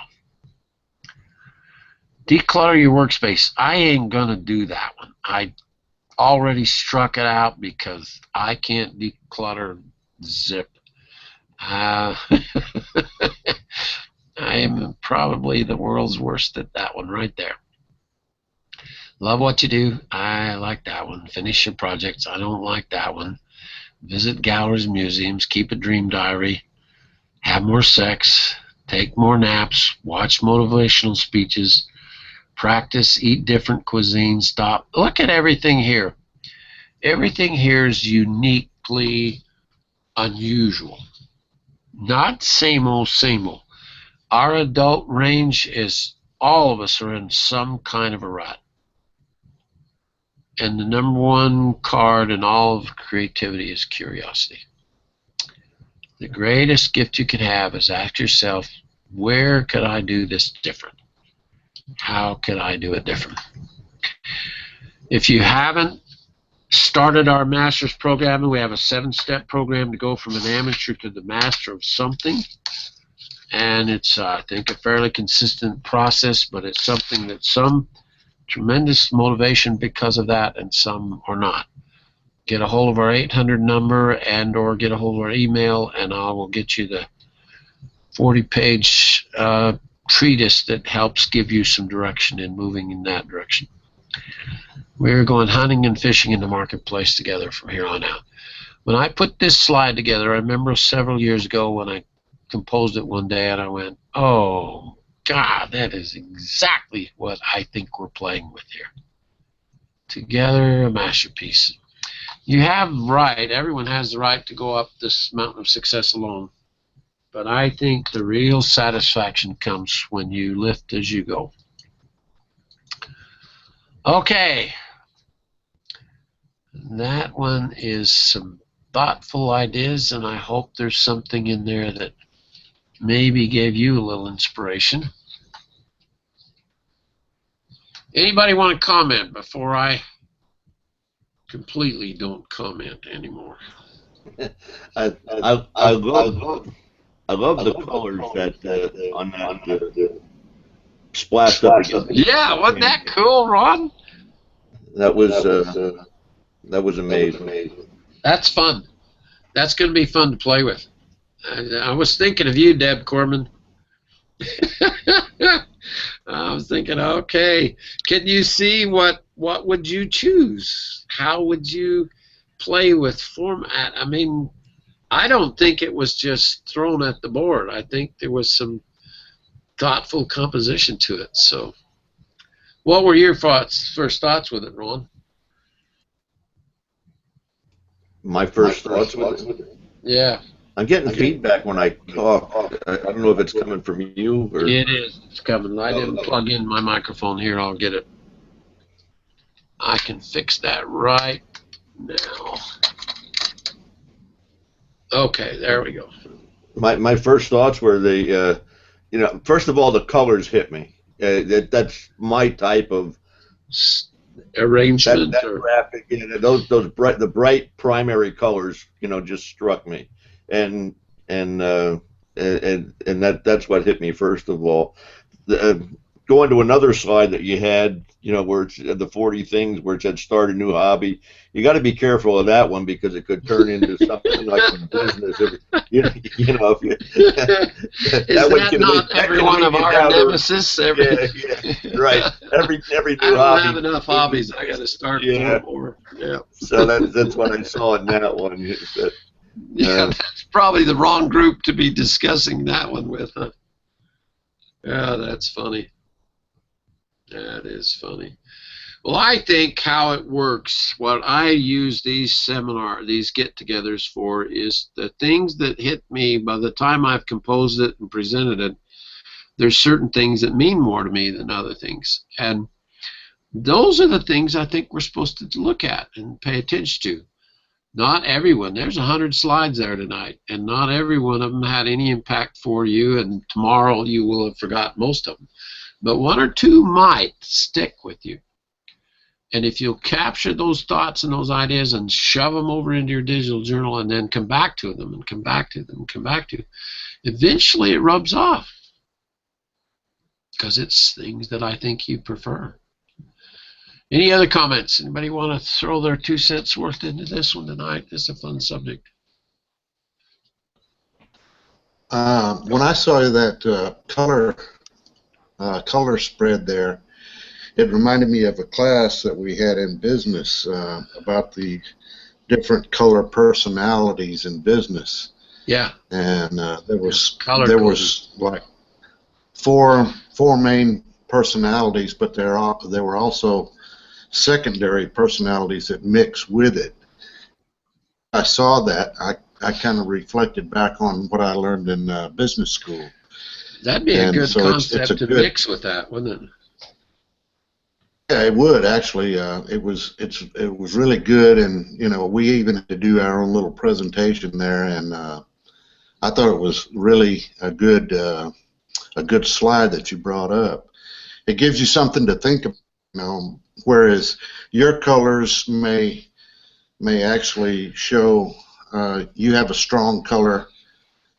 Declutter your workspace. I ain't gonna do that one. I already struck it out because I can't declutter zip. Uh, I am probably the world's worst at that one right there. Love what you do. I like that one. Finish your projects. I don't like that one. Visit galleries, museums. Keep a dream diary. Have more sex. Take more naps. Watch motivational speeches. Practice. Eat different cuisines. Stop. Look at everything here. Everything here is uniquely unusual. Not same old, same old. Our adult range is all of us are in some kind of a rut. And the number one card in all of creativity is curiosity. The greatest gift you can have is ask yourself, where could I do this different? How could I do it different? If you haven't started our master's program, we have a 7-step program to go from an amateur to the master of something. And it's, I think, a fairly consistent process, but it's something that some tremendous motivation because of that and some are not. Get a hold of our 800 number and or get a hold of our email, and I will get you the 40-page treatise that helps give you some direction in moving in that direction. We're going hunting and fishing in the marketplace together from here on out. When I put this slide together, I remember several years ago when I composed it one day and I went, oh God, that is exactly what I think we're playing with here. Together, a masterpiece. You have right, everyone has the right to go up this mountain of success alone. But I think the real satisfaction comes when you lift as you go. Okay. That one is some thoughtful ideas, and I hope there's something in there that maybe gave you a little inspiration. Anybody want to comment before I completely don't comment anymore? I love the colors that on that splashed up against. Yeah, wasn't that cool, Ron? That was amazing. That's fun. That's going to be fun to play with. I was thinking of you, Deb Corman. I was thinking, okay, can you see what would you choose? How would you play with format? I mean, I don't think it was just thrown at the board. I think there was some thoughtful composition to it. So, what were your first thoughts with it, Ron? My first thoughts with it? Yeah. I'm getting feedback when I talk. I don't know if it's coming from you or. It is. It's coming. I didn't plug in my microphone here. I'll get it. I can fix that right now. Okay, there we go. My first thoughts were the, first of all, the colors hit me. That's my type of arrangement. That graphic, the bright primary colors, just struck me, and that's what hit me first of all. Going to another slide that you had, where it's the 40 things where it said start a new hobby. You got to be careful of that one because it could turn into something like a business. Is that not every one of our nemesis? Right. Every new I don't hobby. have enough hobbies. I got to start more. Yeah. So that's what I saw in that one. That's probably the wrong group to be discussing that one with, huh? Yeah, that's funny. That is funny. Well, I think how it works, what I use these get-togethers for is the things that hit me by the time I've composed it and presented it. There's certain things that mean more to me than other things. And those are the things I think we're supposed to look at and pay attention to. Not everyone. There's 100 slides there tonight, and not every one of them had any impact for you, and tomorrow you will have forgot most of them. But one or two might stick with you. And if you'll capture those thoughts and those ideas and shove them over into your digital journal and then come back to them and come back to them and come back to them, eventually it rubs off. because it's things that I think you prefer. Any other comments? Anybody want to throw their 2 cents worth into this one tonight? This is a fun subject. When I saw that color spread there, it reminded me of a class that we had in business about the different color personalities in business. Yeah. And there Color was like four main personalities, but there were also secondary personalities that mix with it. I saw that. I kind of reflected back on what I learned in business school. That'd be a good concept to mix with that, wouldn't it? Yeah, it would actually. It was really good, and we even had to do our own little presentation there, and I thought it was really a good slide that you brought up. It gives you something to think about, whereas your colors may actually show you have a strong color,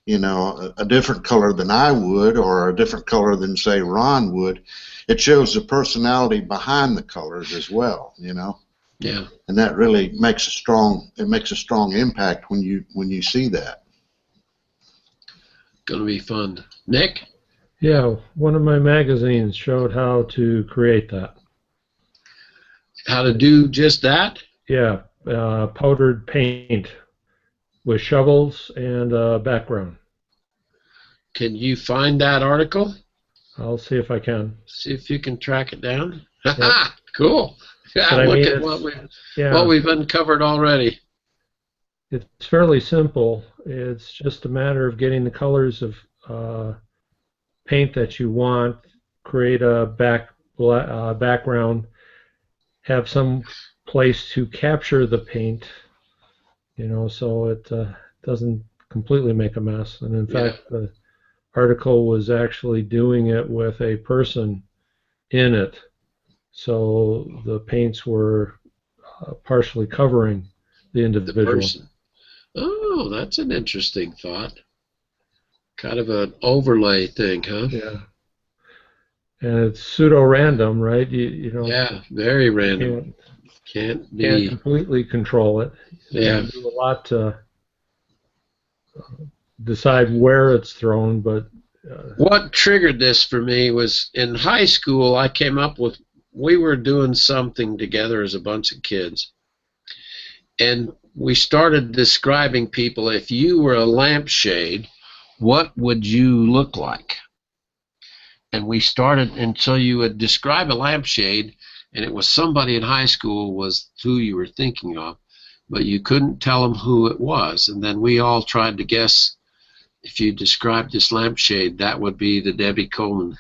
a different color than I would, or a different color than, say, Ron would. It shows the personality behind the colors as well, Yeah. And that really makes a strong impact when you see that. Gonna be fun. Nick? Yeah, one of my magazines showed how to create that. How to do just that? Yeah, powdered paint with shovels and a background. Can you find that article? I'll see if I can. See if you can track it down. Yep. Cool. Yeah, But look at what we've uncovered already. It's fairly simple. It's just a matter of getting the colors of paint that you want, create a background, have some place to capture the paint, so it doesn't completely make a mess. And in fact, the article was actually doing it with a person in it, so the paints were partially covering the individual. The person. Oh, that's an interesting thought. Kind of an overlay thing, huh? Yeah. And it's pseudo-random, right? Yeah, very random. Can't completely control it. Yeah. You do a lot to decide where it's thrown, but what triggered this for me was in high school. I came up with, we were doing something together as a bunch of kids, and we started describing people. If you were a lampshade, what would you look like? And we started, and so you would describe a lampshade, and it was somebody in high school was who you were thinking of, but you couldn't tell them who it was. And then we all tried to guess, if you described this lampshade, that would be the Debbie Coleman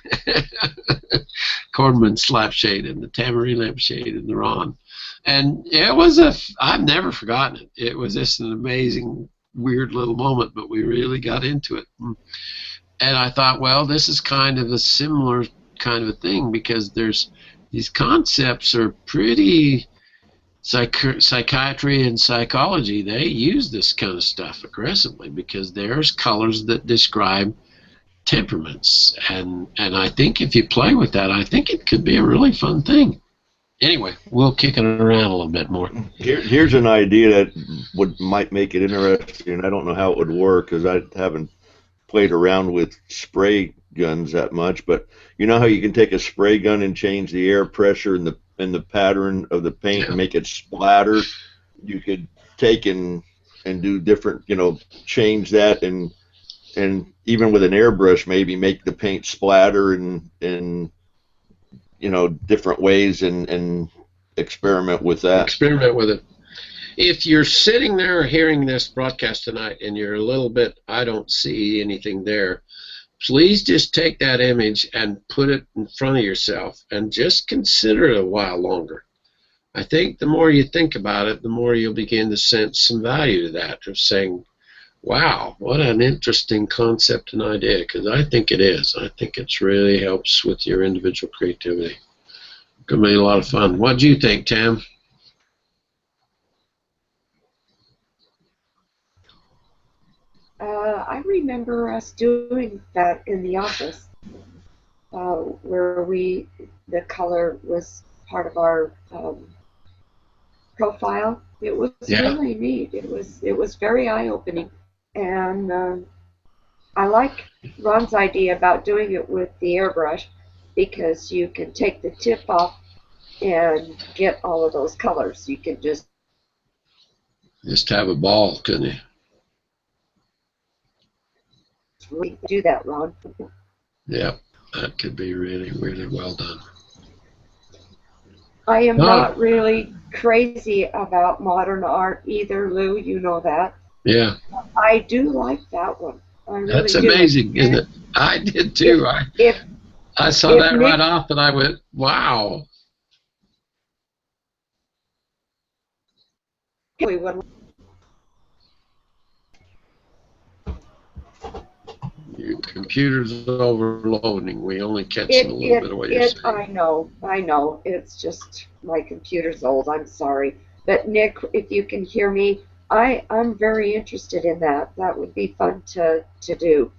lampshade, and the Tamarine lampshade, and the Ron. And it was I've never forgotten it. It was just an amazing, weird little moment, but we really got into it. And I thought, well, this is kind of a similar kind of a thing, because there's these concepts are pretty, psychiatry and psychology, they use this kind of stuff aggressively, because there's colors that describe temperaments, and I think if you play with that, I think it could be a really fun thing. Anyway, we'll kick it around a little bit more. Here's an idea that might make it interesting, and I don't know how it would work because I haven't played around with spray guns that much, but you know how you can take a spray gun and change the air pressure and the pattern of the paint and make it splatter? You could take and do different, change that, and even with an airbrush maybe make the paint splatter in different ways, and experiment with that. Experiment with it. If you're sitting there hearing this broadcast tonight and you're a little bit, I don't see anything there, please just take that image and put it in front of yourself and just consider it a while longer. I think the more you think about it, the more you'll begin to sense some value to that, of saying, wow, what an interesting concept and idea, because I think it is. I think it really helps with your individual creativity. Going to be a lot of fun. What do you think, Tam? I remember us doing that in the office. where the color was part of our profile. It was really neat. It was very eye-opening, and I like Ron's idea about doing it with the airbrush because you can take the tip off and get all of those colors. You can just have a ball, couldn't you? really do that, Ron. Yeah, that could be really, really well done. I am not really crazy about modern art either, Lou. You know that. Yeah. I do like that one. I really That's do. amazing, isn't it? I did too. I saw that Nick, right off, and I went, "Wow." Your computer's overloading. We only catch a little bit of what you're saying. I know. It's just my computer's old. I'm sorry. But Nick, if you can hear me, I'm very interested in that. That would be fun to do.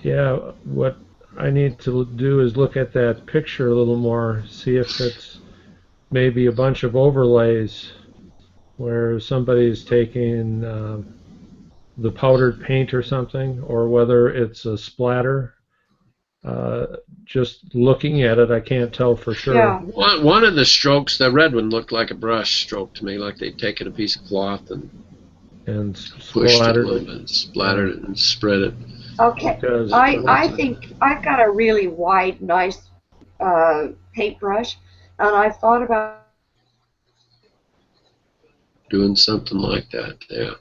Yeah, what I need to do is look at that picture a little more, see if it's maybe a bunch of overlays where somebody's taking the powdered paint or something, or whether it's a splatter. Just looking at it, I can't tell for sure. Yeah. One of the strokes, the red one looked like a brush stroke to me, like they'd taken a piece of cloth and pushed it a little bit, splattered it and spread it. Okay. I think I've got a really wide, nice paintbrush, and I thought about doing something like that. Yeah.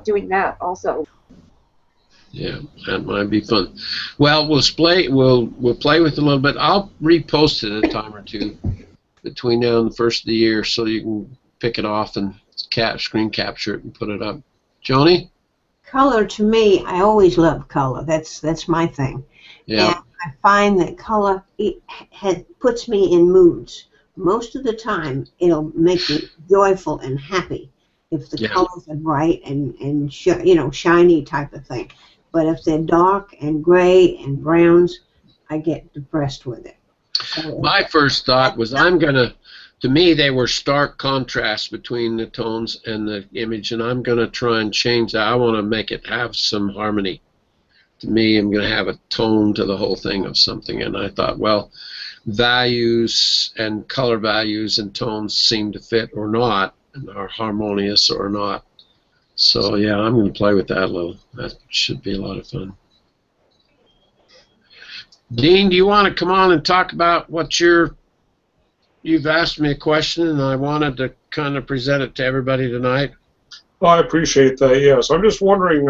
Doing that also. Yeah, that might be fun. Well, we'll play with it a little bit. I'll repost it a time or two between now and the first of the year, so you can pick it off and screen capture it and put it up. Joni? Color, to me, I always love color. That's my thing. Yeah. And I find that color puts me in moods. Most of the time, it'll make me joyful and happy if the colors are bright and shiny type of thing. But if they're dark and gray and browns, I get depressed with it. So my first thought was to me they were stark contrast between the tones and the image, and I'm going to try and change that. I want to make it have some harmony. To me, I'm going to have a tone to the whole thing of something, and I thought, well, values and color values and tones seem to fit or not, and are harmonious or not. So yeah, I'm going to play with that a little. That should be a lot of fun. Dean, do you want to come on and talk about what you've asked me a question, and I wanted to kind of present it to everybody tonight? Well, I appreciate that, yes. I'm just wondering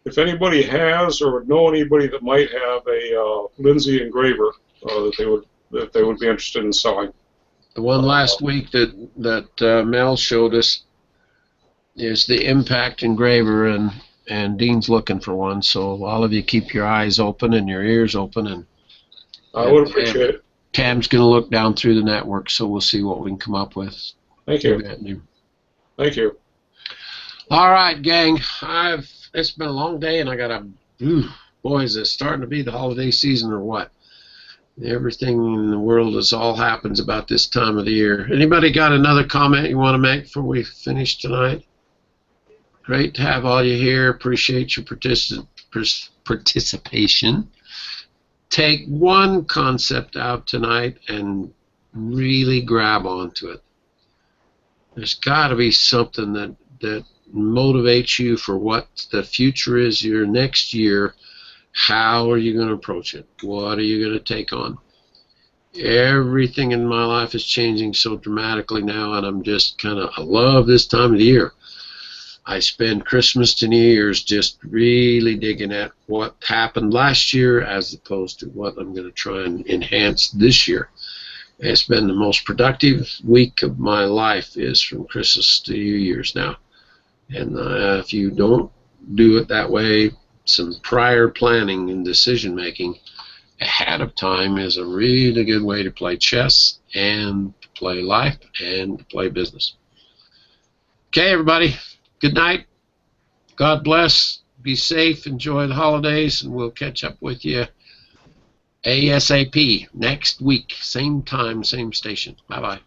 if anybody has or would know anybody that might have a Lindsay engraver that they would be interested in selling. The one last week that Mel showed us is the Impact engraver, and Dean's looking for one. So all of you keep your eyes open and your ears open, and I would appreciate it. Tam's going to look down through the network, so we'll see what we can come up with. Thank you. Thank you. All right, gang. It's been a long day, and I got boy, is it starting to be the holiday season or what? Everything in the world all happens about this time of the year. Anybody got another comment you want to make before we finish tonight? Great to have all you here. Appreciate your participation. Take one concept out tonight and really grab onto it. There's got to be something that motivates you for what the future is your next year. How are you going to approach it? What are you going to take on? Everything in my life is changing so dramatically now, and I'm just I love this time of the year. I spend Christmas to New Year's just really digging at what happened last year as opposed to what I'm going to try and enhance this year. It's been the most productive week of my life is from Christmas to New Year's now. And if you don't do it that way, some prior planning and decision making ahead of time is a really good way to play chess and to play life and to play business. Okay, everybody. Good night. God bless. Be safe. Enjoy the holidays, and we'll catch up with you ASAP next week, same time, same station. Bye bye.